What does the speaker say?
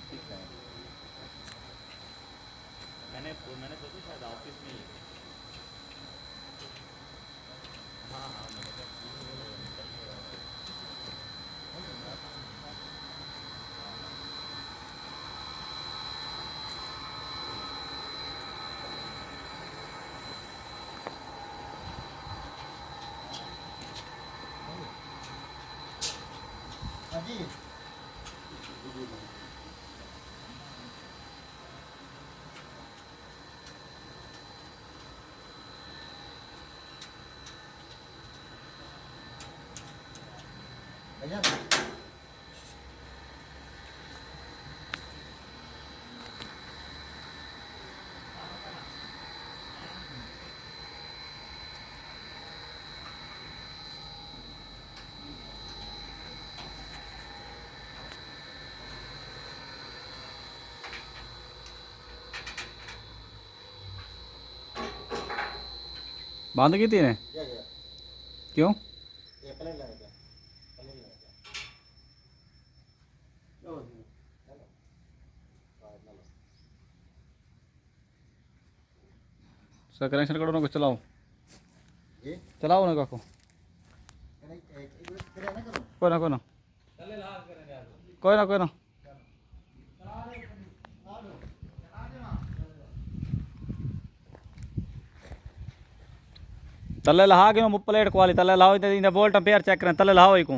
ठीक है। मैंने सोचा शायद ऑफिस में ही है। हाँ हाँ मैंने कहा हाजी भैया बंद की ने क्यों? ये प्लेन लगा क्या प्लेन लगा क्या चलो सर कनेक्शन करो ना कुछ चलाओ जी चलाओ ना काको एक ना करो कोई ना कोई ना कोई ना कोई ना तले लहा के प्लेट क्वाली तले लाओ वोल्ट एम्पेयर चेक करें तले लाओ को